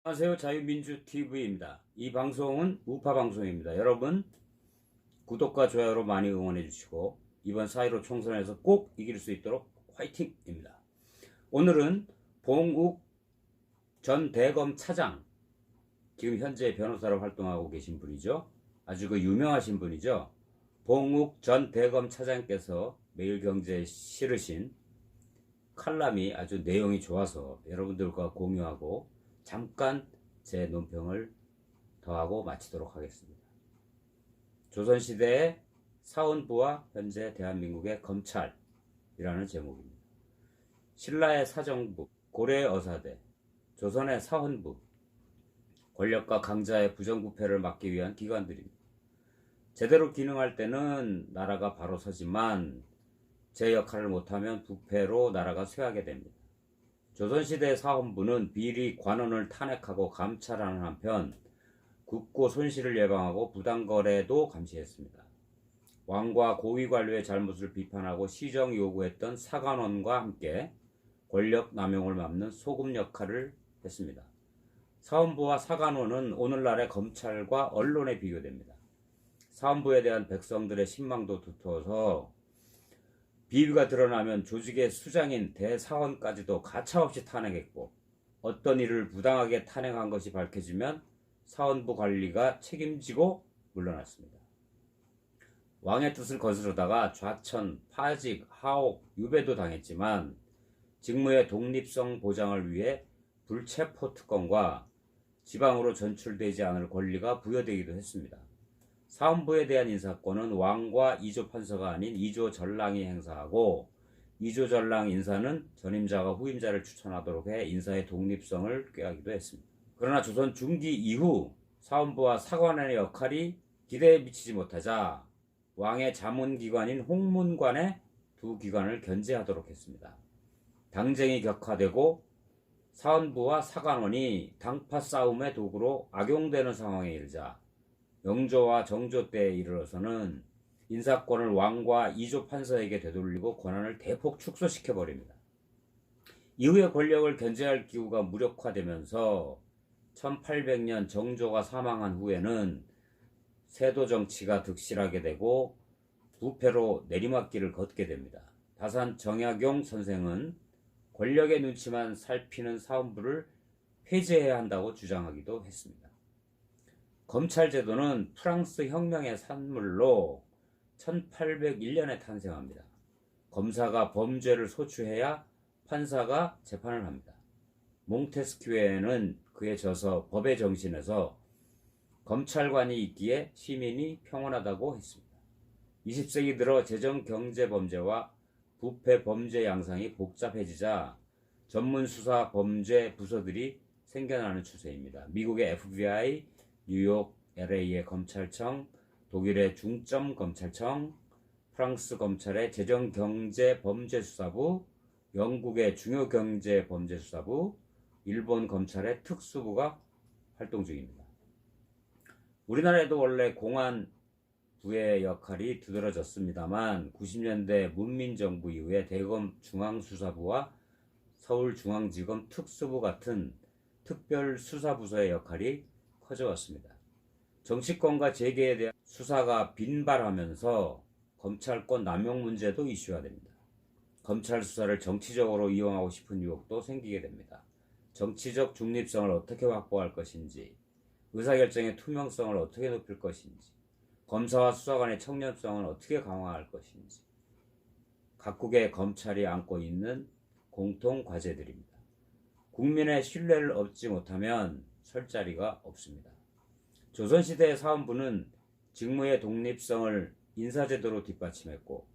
안녕하세요. 자유민주TV입니다. 이 방송은 우파방송입니다. 여러분 구독과 좋아요로 많이 응원해 주시고 이번 4.15 총선에서 꼭 이길 수 있도록 화이팅입니다. 오늘은 봉욱 전 대검 차장, 지금 현재 변호사로 활동하고 계신 분이죠. 아주 유명하신 분이죠. 봉욱 전 대검 차장께서 매일경제에 실으신 칼럼이 아주 내용이 좋아서 여러분들과 공유하고 잠깐 제 논평을 더하고 마치도록 하겠습니다. 조선시대의 사원부와 현재 대한민국의 검찰이라는 제목입니다. 신라의 사정부, 고려의 어사대, 조선의 사헌부, 권력과 강자의 부정부패를 막기 위한 기관들입니다. 제대로 기능할 때는 나라가 바로 서지만 제 역할을 못하면 부패로 나라가 쇠하게 됩니다. 조선시대 사헌부는 비리 관원을 탄핵하고 감찰하는 한편 국고 손실을 예방하고 부당거래도 감시했습니다. 왕과 고위 관료의 잘못을 비판하고 시정 요구했던 사관원과 함께 권력 남용을 막는 소금 역할을 했습니다. 사헌부와 사관원은 오늘날의 검찰과 언론에 비교됩니다. 사헌부에 대한 백성들의 신망도 두터워서 비위가 드러나면 조직의 수장인 대사원까지도 가차없이 탄핵했고, 어떤 일을 부당하게 탄핵한 것이 밝혀지면 사헌부 관리가 책임지고 물러났습니다. 왕의 뜻을 거스르다가 좌천, 파직, 하옥, 유배도 당했지만 직무의 독립성 보장을 위해 불체포 특권과 지방으로 전출되지 않을 권리가 부여되기도 했습니다. 사헌부에 대한 인사권은 왕과 이조 판서가 아닌 이조 전랑이 행사하고, 이조 전랑 인사는 전임자가 후임자를 추천하도록 해 인사의 독립성을 꾀하기도 했습니다. 그러나 조선 중기 이후 사헌부와 사관원의 역할이 기대에 미치지 못하자 왕의 자문기관인 홍문관의 두 기관을 견제하도록 했습니다. 당쟁이 격화되고 사헌부와 사관원이 당파 싸움의 도구로 악용되는 상황에 이르자 영조와 정조 때에 이르러서는 인사권을 왕과 이조 판서에게 되돌리고 권한을 대폭 축소시켜버립니다. 이후에 권력을 견제할 기구가 무력화되면서 1800년 정조가 사망한 후에는 세도 정치가 득실하게 되고 부패로 내리막길을 걷게 됩니다. 다산 정약용 선생은 권력의 눈치만 살피는 사헌부를 폐지해야 한다고 주장하기도 했습니다. 검찰제도는 프랑스 혁명의 산물로 1801년에 탄생합니다. 검사가 범죄를 소추해야 판사가 재판을 합니다. 몽테스키에는 그에 져서 법의 정신에서 검찰관이 있기에 시민이 평온하다고 했습니다. 20세기 들어 재정 경제 범죄와 부패 범죄 양상이 복잡해지자 전문 수사 범죄 부서들이 생겨나는 추세입니다. 미국의 FBI, 뉴욕, LA의 검찰청, 독일의 중점검찰청, 프랑스 검찰의 재정경제범죄수사부, 영국의 중요경제범죄수사부, 일본 검찰의 특수부가 활동 중입니다. 우리나라에도 원래 공안부의 역할이 두드러졌습니다만 90년대 문민정부 이후에 대검 중앙수사부와 서울중앙지검 특수부 같은 특별수사부서의 역할이 커져왔습니다. 정치권과 재계에 대한 수사가 빈발하면서 검찰권 남용 문제도 이슈화 됩니다. 검찰 수사를 정치적으로 이용하고 싶은 유혹도 생기게 됩니다. 정치적 중립성을 어떻게 확보할 것인지, 의사결정의 투명성을 어떻게 높일 것인지, 검사와 수사관의 청렴성을 어떻게 강화할 것인지, 각국의 검찰이 안고 있는 공통 과제들입니다. 국민의 신뢰를 얻지 못하면 설 자리가 없습니다. 조선시대의 사헌부는 직무의 독립성을 인사제도로 뒷받침했고,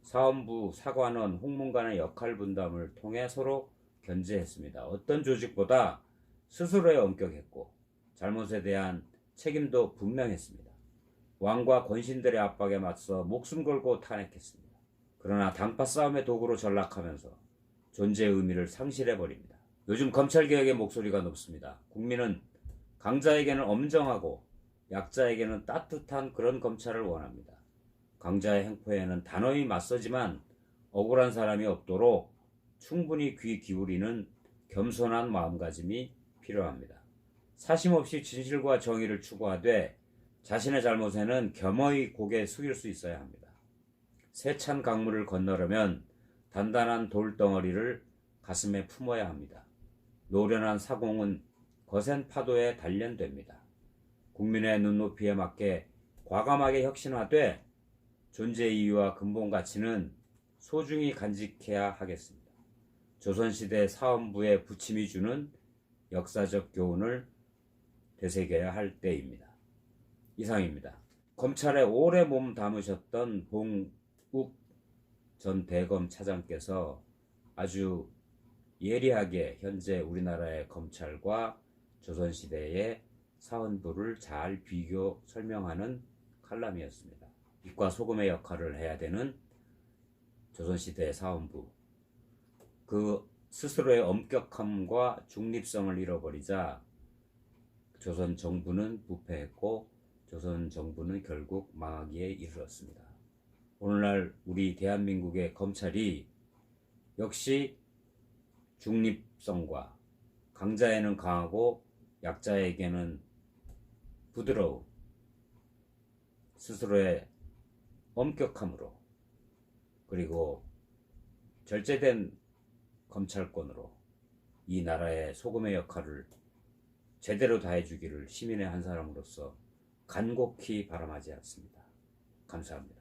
사헌부, 사관원, 홍문관의 역할 분담을 통해 서로 견제했습니다. 어떤 조직보다 스스로에 엄격했고 잘못에 대한 책임도 분명했습니다. 왕과 권신들의 압박에 맞서 목숨 걸고 탄핵했습니다. 그러나 당파 싸움의 도구로 전락하면서 존재의 의미를 상실해버립니다. 요즘 검찰개혁의 목소리가 높습니다. 국민은 강자에게는 엄정하고 약자에게는 따뜻한 그런 검찰을 원합니다. 강자의 행포에는 단호히 맞서지만 억울한 사람이 없도록 충분히 귀 기울이는 겸손한 마음가짐이 필요합니다. 사심없이 진실과 정의를 추구하되 자신의 잘못에는 겸허히 고개 숙일 수 있어야 합니다. 세찬 강물을 건너려면 단단한 돌덩어리를 가슴에 품어야 합니다. 노련한 사공은 거센 파도에 단련됩니다. 국민의 눈높이에 맞게 과감하게 혁신하되 존재 이유와 근본 가치는 소중히 간직해야 하겠습니다. 조선시대 사헌부의 부침이 주는 역사적 교훈을 되새겨야 할 때입니다. 이상입니다. 검찰에 오래 몸 담으셨던 봉욱 전 대검 차장께서 아주 예리하게 현재 우리나라의 검찰과 조선시대의 사헌부를 잘 비교 설명하는 칼럼이었습니다. 빛과 소금의 역할을 해야 되는 조선시대의 사헌부, 그 스스로의 엄격함과 중립성을 잃어버리자 조선 정부는 부패했고 조선 정부는 결국 망하기에 이르렀습니다. 오늘날 우리 대한민국의 검찰이 역시 중립성과 강자에는 강하고 약자에게는 부드러운 스스로의 엄격함으로 그리고 절제된 검찰권으로 이 나라의 소금의 역할을 제대로 다해주기를 시민의 한 사람으로서 간곡히 바람하지 않습니다. 감사합니다.